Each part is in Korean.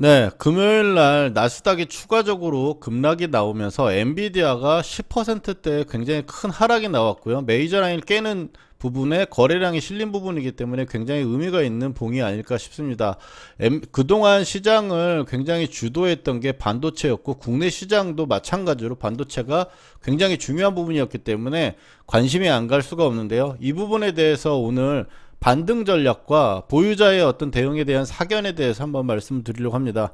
네, 금요일 날 나스닥이 추가적으로 급락이 나오면서 엔비디아가 10%대 굉장히 큰 하락이 나왔고요. 메이저 라인을 깨는 부분에 거래량이 실린 부분이기 때문에 굉장히 의미가 있는 봉이 아닐까 싶습니다. 그동안 시장을 굉장히 주도했던 게 반도체였고 국내 시장도 마찬가지로 반도체가 굉장히 중요한 부분이었기 때문에 관심이 안 갈 수가 없는데요. 이 부분에 대해서 오늘 반등 전략과 보유자의 어떤 대응에 대한 사견에 대해서 한번 말씀드리려고 합니다.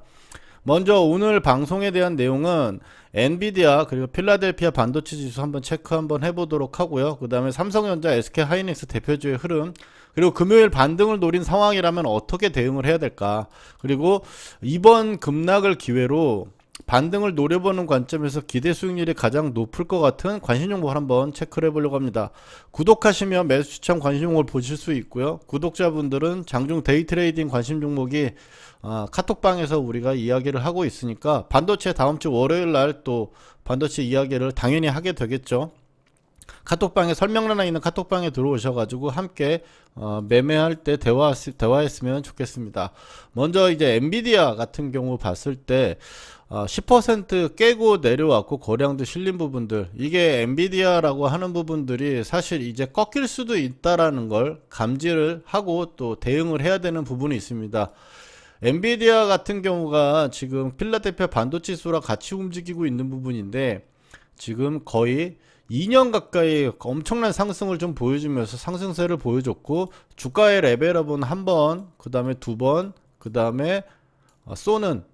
먼저 오늘 방송에 대한 내용은 엔비디아 그리고 필라델피아 반도체 지수 한번 체크 한번 해보도록 하고요. 그 다음에 삼성전자, SK하이닉스 대표주의 흐름, 그리고 금요일 반등을 노린 상황이라면 어떻게 대응을 해야 될까, 그리고 이번 급락을 기회로 반등을 노려보는 관점에서 기대 수익률이 가장 높을 것 같은 관심 종목을 한번 체크를 해보려고 합니다. 구독하시면 매수 추천 관심 종목을 보실 수 있고요. 구독자분들은 장중 데이 트레이딩 관심 종목이 카톡방에서 우리가 이야기를 하고 있으니까 반도체 다음주 월요일 날 또 반도체 이야기를 당연히 하게 되겠죠. 카톡방에 설명란에 있는 카톡방에 들어오셔가지고 함께 매매할 때 대화했으면 좋겠습니다. 먼저 이제 엔비디아 같은 경우 봤을 때 10% 깨고 내려왔고 거량도 실린 부분들, 이게 엔비디아라고 하는 부분들이 사실 이제 꺾일 수도 있다라는 걸 감지를 하고 또 대응을 해야 되는 부분이 있습니다. 엔비디아 같은 경우가 지금 필라델피아 반도체 지수랑 같이 움직이고 있는 부분인데 지금 거의 2년 가까이 엄청난 상승을 좀 보여주면서 상승세를 보여줬고, 주가의 레벨업은 한 번, 그 다음에 두 번, 그 다음에 쏘는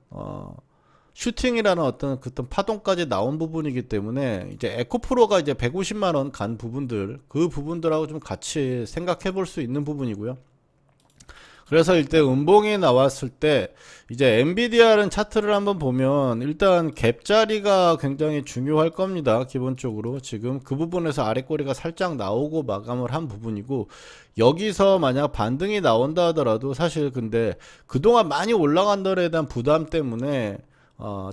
슈팅이라는 어떤 파동까지 나온 부분이기 때문에 이제 에코프로가 이제 150만원 간 부분들, 그 부분들하고 좀 같이 생각해 볼 수 있는 부분이고요. 그래서 일단 음봉이 나왔을 때 이제 엔비디아는 차트를 한번 보면 일단 갭 자리가 굉장히 중요할 겁니다. 기본적으로 지금 그 부분에서 아랫꼬리가 살짝 나오고 마감을 한 부분이고, 여기서 만약 반등이 나온다 하더라도 사실 근데 그동안 많이 올라간 거에 대한 부담 때문에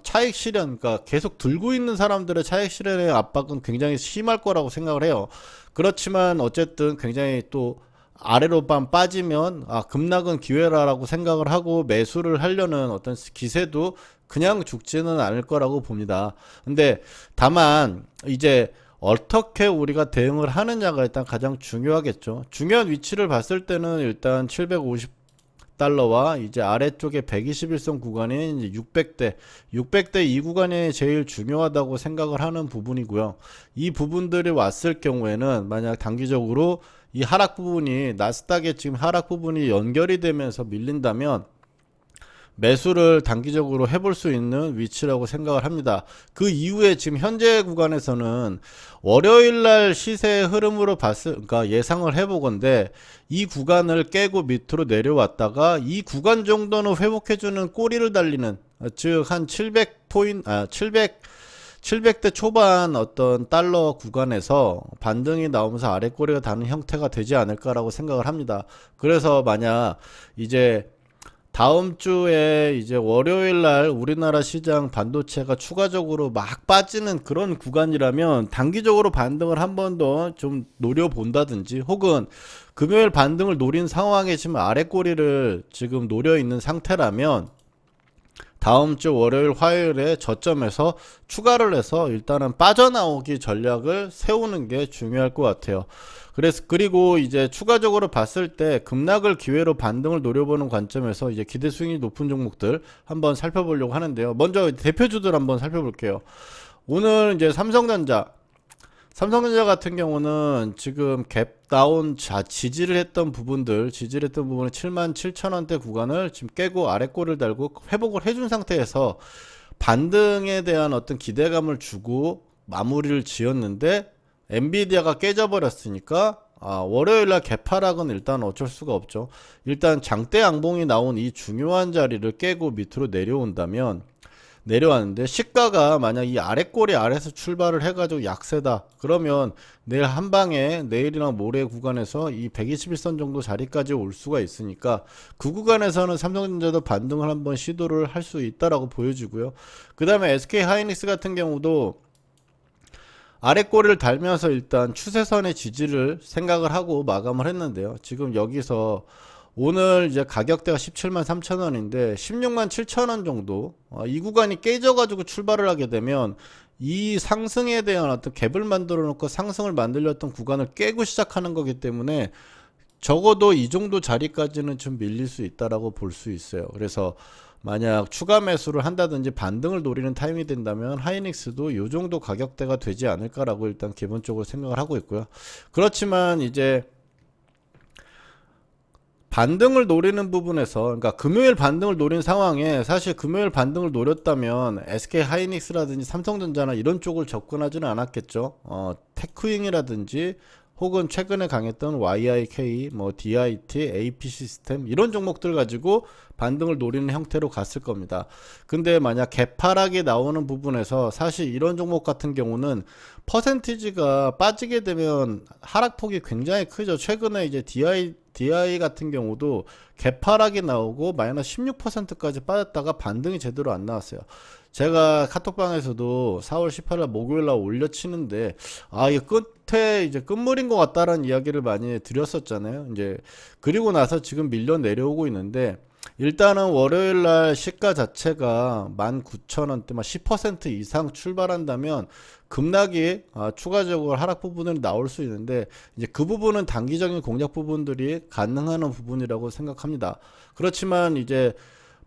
차익 실현, 그러니까 계속 들고 있는 사람들의 차익 실현의 압박은 굉장히 심할 거라고 생각을 해요. 그렇지만 어쨌든 굉장히 또 아래로만 빠지면 급락은 기회라고 생각을 하고 매수를 하려는 어떤 기세도 그냥 죽지는 않을 거라고 봅니다. 근데 다만 이제 어떻게 우리가 대응을 하느냐가 일단 가장 중요하겠죠. 중요한 위치를 봤을 때는 일단 750달러와 이제 아래쪽에 121선 구간인 이제 600대 이 구간이 제일 중요하다고 생각을 하는 부분이고요. 이 부분들이 왔을 경우에는 만약 단기적으로 이 하락 부분이 나스닥의 지금 하락 부분이 연결이 되면서 밀린다면 매수를 단기적으로 해볼 수 있는 위치라고 생각을 합니다. 그 이후에 지금 현재 구간에서는 월요일날 시세의 흐름으로 그러니까 예상을 해보건데 이 구간을 깨고 밑으로 내려왔다가 이 구간 정도는 회복해주는 꼬리를 달리는, 즉 한 700대 초반 어떤 달러 구간에서 반등이 나오면서 아랫꼬리가 닿는 형태가 되지 않을까라고 생각을 합니다. 그래서 만약 이제 다음 주에 이제 월요일 날 우리나라 시장 반도체가 추가적으로 막 빠지는 그런 구간이라면 단기적으로 반등을 한 번 더 좀 노려본다든지, 혹은 금요일 반등을 노린 상황에 지금 아랫꼬리를 지금 노려 있는 상태라면 다음 주 월요일 화요일에 저점에서 추가를 해서 일단은 빠져나오기 전략을 세우는 게 중요할 것 같아요. 그리고 이제 추가적으로 봤을 때 급락을 기회로 반등을 노려보는 관점에서 이제 기대 수익이 높은 종목들 한번 살펴보려고 하는데요. 먼저 대표주들 한번 살펴볼게요. 오늘 이제 삼성전자 같은 경우는 지금 갭다운 지지를 했던 부분이 77,000원대 구간을 지금 깨고 아랫골을 달고 회복을 해준 상태에서 반등에 대한 어떤 기대감을 주고 마무리를 지었는데 엔비디아가 깨져버렸으니까 월요일날 갭하락은 일단 어쩔 수가 없죠. 일단 장대 양봉이 나온 이 중요한 자리를 깨고 밑으로 내려왔는데 시가가 만약 이 아랫꼬리 아래에서 출발을 해가지고 약세다 그러면 내일 한방에 내일이나 모레 구간에서 이 121선 정도 자리까지 올 수가 있으니까 그 구간에서는 삼성전자도 반등을 한번 시도를 할 수 있다라고 보여지고요. 그 다음에 SK하이닉스 같은 경우도 아랫꼬리를 달면서 일단 추세선의 지지를 생각을 하고 마감을 했는데요. 지금 여기서 오늘 이제 가격대가 17만 3천 원인데 16만 7천 원 정도, 이 구간이 깨져가지고 출발을 하게 되면 이 상승에 대한 어떤 갭을 만들어 놓고 상승을 만들렸던 구간을 깨고 시작하는 거기 때문에 적어도 이 정도 자리까지는 좀 밀릴 수 있다라고 볼 수 있어요. 그래서 만약 추가 매수를 한다든지 반등을 노리는 타임이 된다면 하이닉스도 이 정도 가격대가 되지 않을까라고 일단 기본적으로 생각을 하고 있고요. 그렇지만 이제 반등을 노리는 부분에서, 그러니까 금요일 반등을 노린 상황에 사실 금요일 반등을 노렸다면 SK 하이닉스라든지 삼성전자나 이런 쪽을 접근하지는 않았겠죠. 테크윙이라든지 혹은 최근에 강했던 YIK, 뭐 DIT, AP 시스템 이런 종목들 가지고 반등을 노리는 형태로 갔을 겁니다. 근데 만약 개파락이 나오는 부분에서 사실 이런 종목 같은 경우는 퍼센티지가 빠지게 되면 하락폭이 굉장히 크죠. 최근에 이제 DI 같은 경우도 개파락이 나오고 마이너스 16%까지 빠졌다가 반등이 제대로 안 나왔어요. 제가 카톡방에서도 4월 18일 목요일날 올려치는데 이게 끝에 이제 끝물인 것 같다라는 이야기를 많이 드렸었잖아요. 이제 그리고 나서 지금 밀려 내려오고 있는데 일단은 월요일날 시가 자체가 19,000원대 10% 이상 출발한다면 급락이 추가적으로 하락 부분은 나올 수 있는데 이제 그 부분은 단기적인 공략 부분들이 가능한 부분이라고 생각합니다. 그렇지만 이제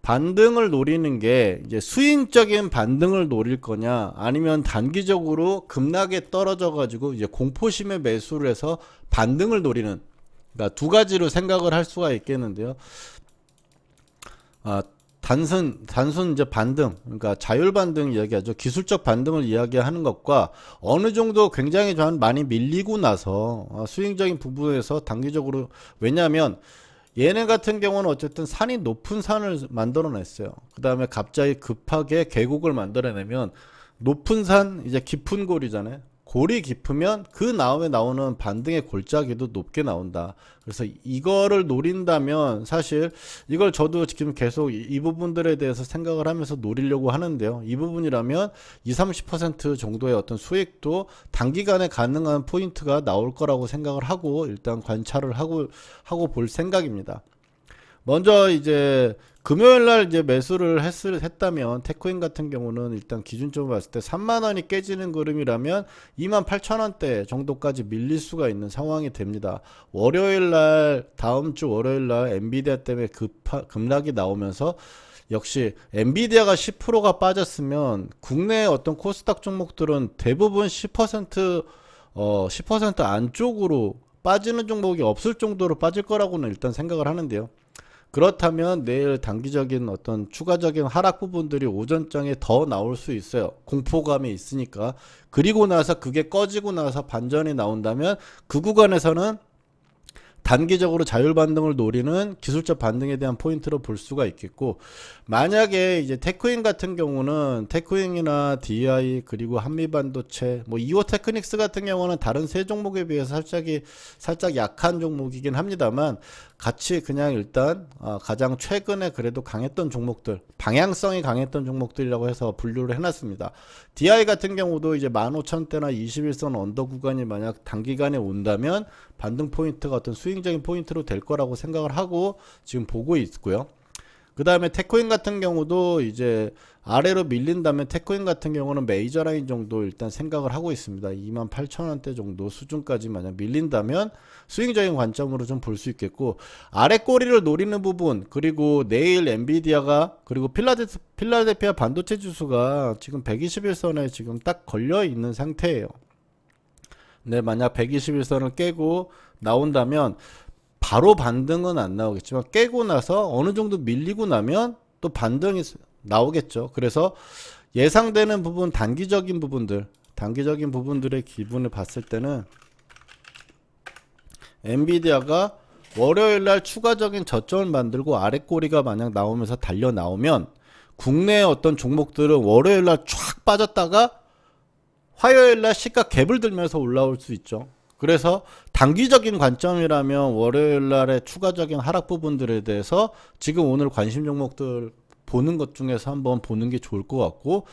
반등을 노리는 게 이제 스윙적인 반등을 노릴 거냐 아니면 단기적으로 급락에 떨어져 가지고 이제 공포심에 매수를 해서 반등을 노리는, 그러니까 두 가지로 생각을 할 수가 있겠는데요. 단순 이제 반등, 그러니까 자율 반등 이야기하죠. 기술적 반등을 이야기하는 것과 어느 정도 굉장히 많이 밀리고 나서 스윙적인 부분에서 단기적으로, 왜냐하면 얘네 같은 경우는 어쨌든 산이 높은 산을 만들어냈어요. 그 다음에 갑자기 급하게 계곡을 만들어내면 높은 산 이제 깊은 골이잖아요. 골이 깊으면 그 다음에 나오는 반등의 골짜기도 높게 나온다. 그래서 이거를 노린다면 사실 이걸 저도 지금 계속 이 부분들에 대해서 생각을 하면서 노리려고 하는데요. 이 부분이라면 20-30% 정도의 어떤 수익도 단기간에 가능한 포인트가 나올 거라고 생각을 하고 일단 관찰을 하고 볼 생각입니다. 먼저 이제 금요일날 이제 매수를 했다면 테크인 같은 경우는 일단 기준점을 봤을 때 3만원이 깨지는 그림이라면 28,000원대 정도까지 밀릴 수가 있는 상황이 됩니다. 월요일날, 다음주 월요일날 엔비디아 때문에 급락이 나오면서 역시 엔비디아가 10%가 빠졌으면 국내 어떤 코스닥 종목들은 대부분 10% 안쪽으로 빠지는 종목이 없을 정도로 빠질 거라고는 일단 생각을 하는데요. 그렇다면 내일 단기적인 어떤 추가적인 하락 부분들이 오전장에 더 나올 수 있어요. 공포감이 있으니까. 그리고 나서 그게 꺼지고 나서 반전이 나온다면 그 구간에서는 단기적으로 자율 반등을 노리는 기술적 반등에 대한 포인트로 볼 수가 있겠고, 만약에 이제 테크인 같은 경우는 테크인이나 DI 그리고 한미반도체, 뭐 이오테크닉스 같은 경우는 다른 세 종목에 비해서 살짝 약한 종목이긴 합니다만 같이 그냥 일단 가장 최근에 그래도 강했던 종목들, 방향성이 강했던 종목들이라고 해서 분류를 해놨습니다. DI 같은 경우도 이제 15,000대나 21선 언더 구간이 만약 단기간에 온다면 반등 포인트가 어떤 스윙적인 포인트로 될 거라고 생각을 하고 지금 보고 있고요. 그 다음에 테코인 같은 경우도 이제 아래로 밀린다면 테코인 같은 경우는 메이저 라인 정도 일단 생각을 하고 있습니다. 28,000원대 정도 수준까지 만약 밀린다면 스윙적인 관점으로 좀 볼 수 있겠고, 아래 꼬리를 노리는 부분, 그리고 내일 엔비디아가, 그리고 필라델피아 반도체 지수가 지금 121선에 지금 딱 걸려 있는 상태예요. 네, 만약 121선을 깨고 나온다면 바로 반등은 안 나오겠지만 깨고 나서 어느 정도 밀리고 나면 또 반등이 나오겠죠. 그래서 예상되는 부분, 단기적인 부분들의 기분을 봤을 때는 엔비디아가 월요일날 추가적인 저점을 만들고 아랫꼬리가 만약 나오면서 달려 나오면 국내의 어떤 종목들은 월요일날 쫙 빠졌다가 화요일날 시가 갭을 들면서 올라올 수 있죠. 그래서 단기적인 관점이라면 월요일날의 추가적인 하락 부분들에 대해서 지금 오늘 관심 종목들 보는 것 중에서 한번 보는 게 좋을 것 같고,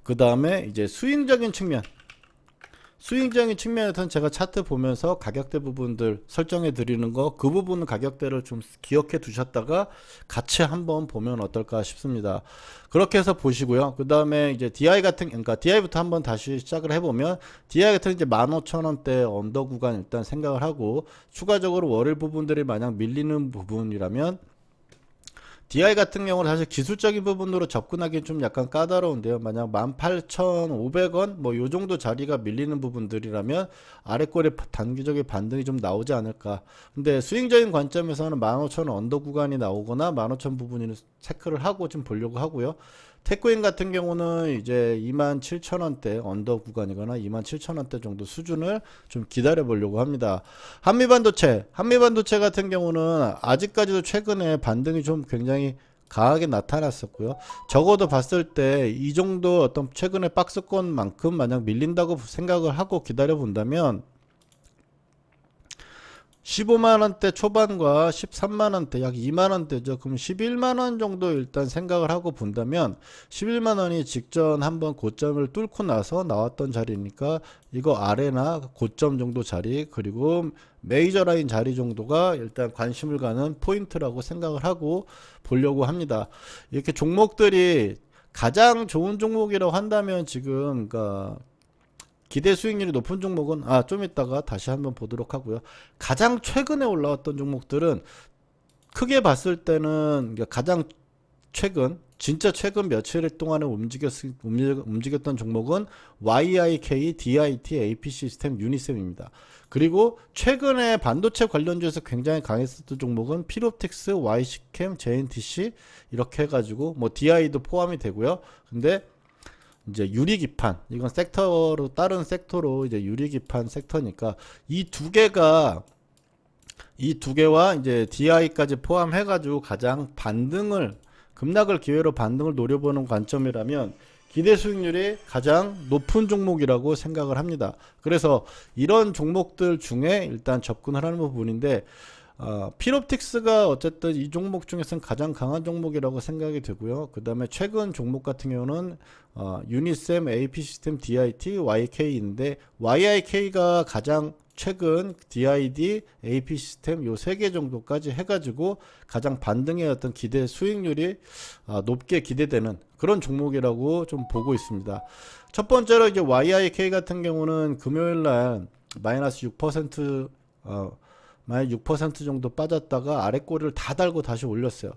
그 다음에 이제 스윙적인 측면, 스윙적인 측면에서는 제가 차트 보면서 가격대 부분들 설정해 드리는 거, 그 부분 가격대를 좀 기억해 두셨다가 같이 한번 보면 어떨까 싶습니다. 그렇게 해서 보시고요. 그 다음에 이제 DI 그러니까 DI부터 한번 다시 시작을 해보면, DI 같은 이제 15,000원대 언더 구간 일단 생각을 하고, 추가적으로 월일 부분들이 만약 밀리는 부분이라면 DI 같은 경우는 사실 기술적인 부분으로 접근하기 좀 약간 까다로운데요. 만약 18,500원 뭐 요 정도 자리가 밀리는 부분들이라면 아래꼬리 단기적인 반등이 좀 나오지 않을까. 근데 스윙적인 관점에서는 15,000원 언더 구간이 나오거나 15,000 부분을 체크를 하고 좀 보려고 하고요. 테크인 같은 경우는 이제 27,000원대 언더 구간이거나 27,000원대 정도 수준을 좀 기다려 보려고 합니다. 한미반도체 같은 경우는 아직까지도 최근에 반등이 좀 굉장히 강하게 나타났었고요. 적어도 봤을 때 이 정도 어떤 최근에 박스권만큼 만약 밀린다고 생각을 하고 기다려 본다면 15만원대 초반과 13만원대 약 2만원대죠. 그럼 11만원 정도 일단 생각을 하고 본다면 11만원이 직전 한번 고점을 뚫고 나서 나왔던 자리니까 이거 아래나 고점 정도 자리, 그리고 메이저 라인 자리 정도가 일단 관심을 가는 포인트라고 생각을 하고 보려고 합니다. 이렇게 종목들이 가장 좋은 종목이라고 한다면 지금 그러니까 기대 수익률이 높은 종목은 좀 이따가 다시 한번 보도록 하고요. 가장 최근에 올라왔던 종목들은 크게 봤을 때는 가장 최근, 진짜 최근 며칠 동안에 움직였던 종목은 YIK, DIT, AP 시스템, 유니셈입니다. 그리고 최근에 반도체 관련주에서 굉장히 강했었던 종목은 필옵틱스, Y시캠, JNTC 이렇게 해가지고 뭐 DI도 포함이 되고요. 근데 이제 유리기판, 이건 섹터로, 다른 섹터로 이제 유리기판 섹터니까 이 두 개와 이제 DI까지 포함해가지고 가장 급락을 기회로 반등을 노려보는 관점이라면 기대 수익률이 가장 높은 종목이라고 생각을 합니다. 그래서 이런 종목들 중에 일단 접근을 하는 부분인데, 필옵틱스가 어쨌든 이 종목 중에서는 가장 강한 종목이라고 생각이 되고요. 그 다음에 최근 종목 같은 경우는 유니셈, AP 시스템, DIT, YK인데 YIK가 가장 최근 DID, AP 시스템 요 세 개 정도까지 해가지고 가장 반등의 어떤 기대 수익률이 높게 기대되는 그런 종목이라고 좀 보고 있습니다. 첫 번째로 이제 YIK 같은 경우는 금요일날 마이너스 6% 만약 6% 정도 빠졌다가 아래 꼬리를 다 달고 다시 올렸어요.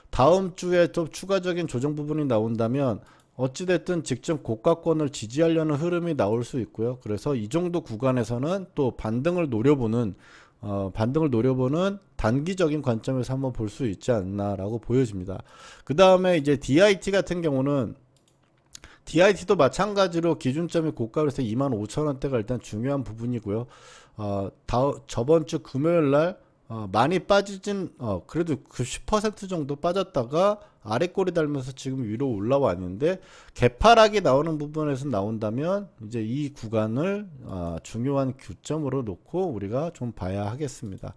다음 주에 또 추가적인 조정 부분이 나온다면 어찌됐든 직전 고가권을 지지하려는 흐름이 나올 수 있고요. 그래서 이 정도 구간에서는 또 반등을 노려보는 단기적인 관점에서 한번 볼 수 있지 않나라고 보여집니다. 그 다음에 이제 DIT 같은 경우는 DIT도 마찬가지로 기준점이 고가로서 25,000원대가 일단 중요한 부분이고요. 저번 주 금요일 날 많이 빠지진 그래도 그 10% 정도 빠졌다가 아래 꼬리 달면서 지금 위로 올라왔는데, 개파락이 나오는 부분에서 나온다면 이제 이 구간을 중요한 규점으로 놓고 우리가 좀 봐야 하겠습니다.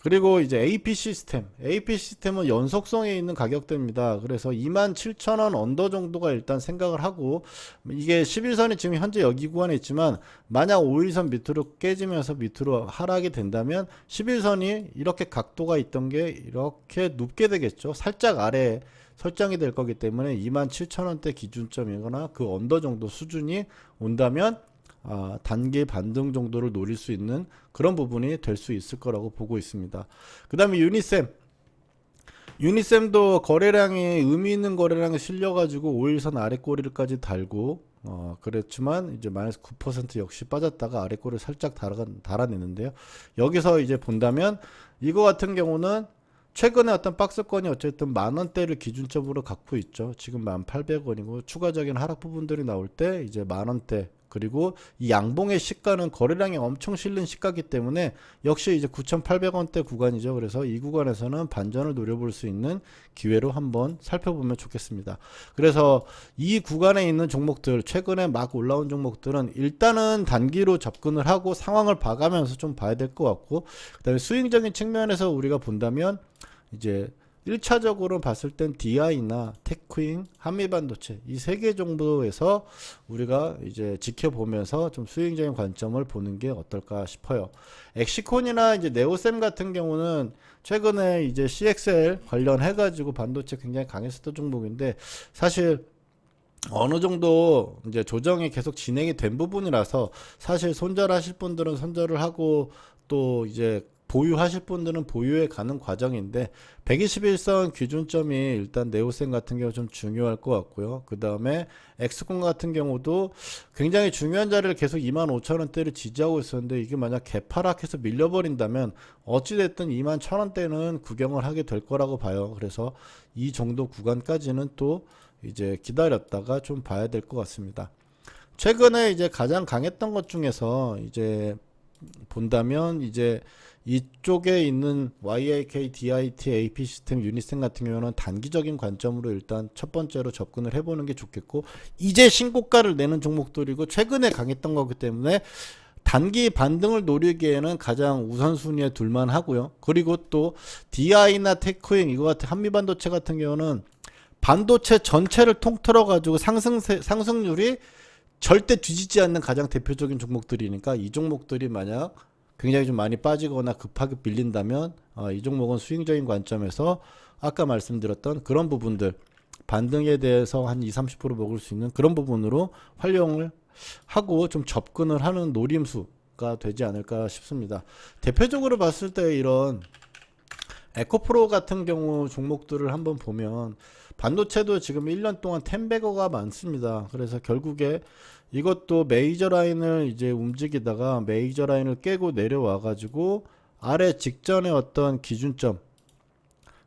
그리고 이제 AP 시스템은 연속성에 있는 가격대입니다. 그래서 27,000원 언더 정도가 일단 생각을 하고, 이게 11선이 지금 현재 여기 구간에 있지만 만약 5일선 밑으로 깨지면서 밑으로 하락이 된다면 11선이 이렇게 각도가 있던 게 이렇게 눕게 되겠죠. 살짝 아래에 설정이 될 거기 때문에 27,000원대 기준점이거나 그 언더 정도 수준이 온다면 단기 반등 정도를 노릴 수 있는 그런 부분이 될 수 있을 거라고 보고 있습니다. 그 다음에 유니셈도 거래량이 의미 있는 거래량이 실려가지고 5일선 아래 꼬리까지 달고 그랬지만 이제 마이너스 9% 역시 빠졌다가 아래 꼬리를 살짝 달아내는데요. 여기서 이제 본다면 이거 같은 경우는 최근에 어떤 박스권이 어쨌든 만원대를 기준점으로 갖고 있죠. 지금 1,800원이고 추가적인 하락 부분들이 나올 때 이제 만원대, 그리고 이 양봉의 시가는 거래량이 엄청 실린 시가이기 때문에 역시 이제 9,800원대 구간이죠. 그래서 이 구간에서는 반전을 노려볼 수 있는 기회로 한번 살펴보면 좋겠습니다. 그래서 이 구간에 있는 종목들, 최근에 막 올라온 종목들은 일단은 단기로 접근을 하고 상황을 봐가면서 좀 봐야 될 것 같고, 그 다음에 스윙적인 측면에서 우리가 본다면 이제 1차적으로 봤을 땐 DI나 테크인, 한미반도체 이 세 개 정도에서 우리가 이제 지켜보면서 좀 수익적인 관점을 보는 게 어떨까 싶어요. 엑시콘이나 이제 네오셈 같은 경우는 최근에 이제 CXL 관련해 가지고 반도체 굉장히 강했었던 종목인데 사실 어느 정도 이제 조정이 계속 진행이 된 부분이라서 사실 손절하실 분들은 손절을 하고 또 이제 보유하실 분들은 보유해 가는 과정인데 121선 기준점이 일단 네오셈 같은 경우 좀 중요할 것 같고요. 그 다음에 엑스콘 같은 경우도 굉장히 중요한 자리를 계속 25,000원대를 지지하고 있었는데 이게 만약 개파락해서 밀려버린다면 어찌됐든 21,000원대는 구경을 하게 될 거라고 봐요. 그래서 이 정도 구간까지는 또 이제 기다렸다가 좀 봐야 될 것 같습니다. 최근에 이제 가장 강했던 것 중에서 이제 본다면 이제 이쪽에 있는 YIK, DIT, AP 시스템, 유니셈 같은 경우는 단기적인 관점으로 일단 첫 번째로 접근을 해보는 게 좋겠고 이제 신고가를 내는 종목들이고 최근에 강했던 거기 때문에 단기 반등을 노리기에는 가장 우선순위에 둘만 하고요. 그리고 또 DI나 테크인 이거 같은 한미반도체 같은 경우는 반도체 전체를 통틀어 가지고 상승률이 절대 뒤지지 않는 가장 대표적인 종목들이니까 이 종목들이 만약 굉장히 좀 많이 빠지거나 급하게 밀린다면 이 종목은 수익적인 관점에서 아까 말씀드렸던 그런 부분들 반등에 대해서 한 20-30% 먹을 수 있는 그런 부분으로 활용을 하고 좀 접근을 하는 노림수가 되지 않을까 싶습니다. 대표적으로 봤을 때 이런 에코프로 같은 경우 종목들을 한번 보면 반도체도 지금 1년 동안 텐베거가 많습니다. 그래서 결국에 이것도 메이저 라인을 이제 움직이다가 메이저 라인을 깨고 내려와 가지고 아래 직전의 어떤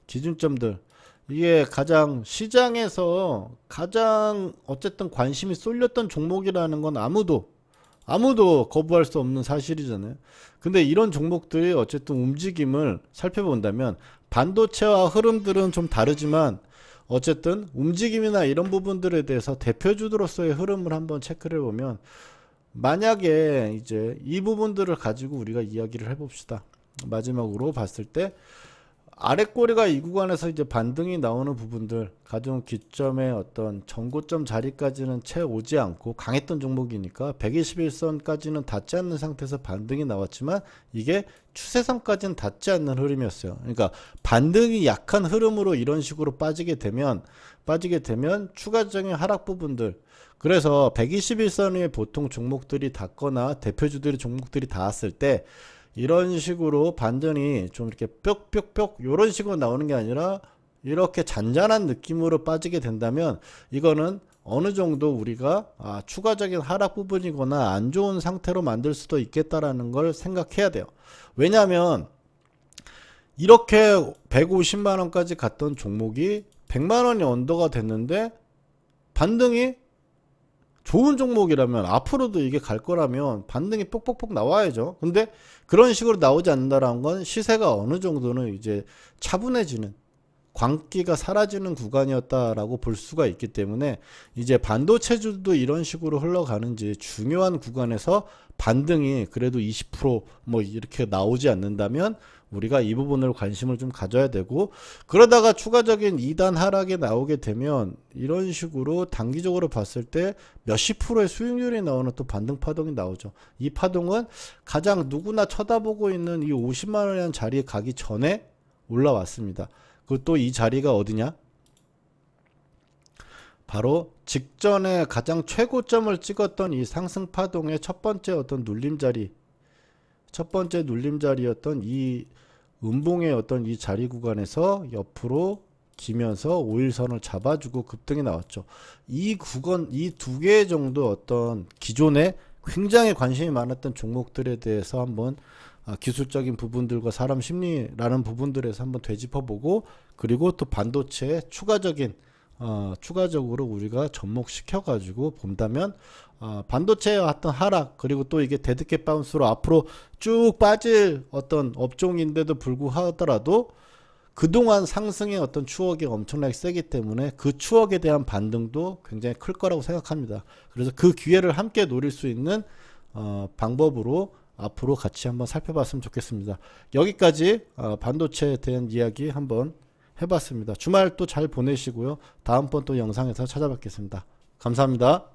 기준점들 이게 가장 시장에서 가장 어쨌든 관심이 쏠렸던 종목이라는 건 아무도 거부할 수 없는 사실이잖아요. 근데 이런 종목들이 어쨌든 움직임을 살펴본다면 반도체와 흐름들은 좀 다르지만 어쨌든 움직임이나 이런 부분들에 대해서 대표주들로서의 흐름을 한번 체크를 해보면 만약에 이제 이 부분들을 가지고 우리가 이야기를 해봅시다. 마지막으로 봤을 때 아래 꼬리가 이 구간에서 이제 반등이 나오는 부분들 가장 기점의 어떤 전고점 자리까지는 채 오지 않고 강했던 종목이니까 121선까지는 닿지 않는 상태에서 반등이 나왔지만 이게 추세선까지는 닿지 않는 흐름이었어요. 그러니까 반등이 약한 흐름으로 이런 식으로 빠지게 되면 추가적인 하락 부분들 그래서 121선 위에 보통 종목들이 닿거나 대표주들이 종목들이 닿았을 때 이런 식으로 반전이 좀 이렇게 뾱뾱뾱 이런 식으로 나오는 게 아니라 이렇게 잔잔한 느낌으로 빠지게 된다면 이거는 어느 정도 우리가 추가적인 하락 부분이거나 안 좋은 상태로 만들 수도 있겠다라는 걸 생각해야 돼요. 왜냐하면 이렇게 150만원까지 갔던 종목이 100만원이 언더가 됐는데 반등이 좋은 종목이라면 앞으로도 이게 갈 거라면 반등이 뽁뽁뽁 나와야죠. 근데 그런 식으로 나오지 않는다는 건 시세가 어느 정도는 이제 차분해지는 광기가 사라지는 구간이었다라고 볼 수가 있기 때문에 이제 반도체주도 이런 식으로 흘러가는지 중요한 구간에서 반등이 그래도 20%뭐 이렇게 나오지 않는다면 우리가 이 부분을 관심을 좀 가져야 되고 그러다가 추가적인 2단 하락이 나오게 되면 이런 식으로 단기적으로 봤을 때 몇십 프로의 수익률이 나오는 또 반등 파동이 나오죠. 이 파동은 가장 누구나 쳐다보고 있는 이 50만원이라는 자리에 가기 전에 올라왔습니다. 그리고 또 이 자리가 어디냐? 바로 직전에 가장 최고점을 찍었던 이 상승 파동의 첫 번째 어떤 눌림자리였던 이 음봉의 어떤 이 자리 구간에서 옆으로 기면서 5일선을 잡아주고 급등이 나왔죠. 이 구간, 이 두 개 정도 어떤 기존에 굉장히 관심이 많았던 종목들에 대해서 한번 기술적인 부분들과 사람 심리라는 부분들에서 한번 되짚어보고 그리고 또 반도체의 추가적으로 우리가 접목시켜 가지고 본다면 반도체의 어떤 하락 그리고 또 이게 데드캣 바운스로 앞으로 쭉 빠질 어떤 업종인데도 불구하더라도 그동안 상승의 어떤 추억이 엄청나게 세기 때문에 그 추억에 대한 반등도 굉장히 클 거라고 생각합니다. 그래서 그 기회를 함께 노릴 수 있는 방법으로 앞으로 같이 한번 살펴봤으면 좋겠습니다. 여기까지 반도체에 대한 이야기 한번 해봤습니다. 주말 또 잘 보내시고요. 다음번 또 영상에서 찾아뵙겠습니다. 감사합니다.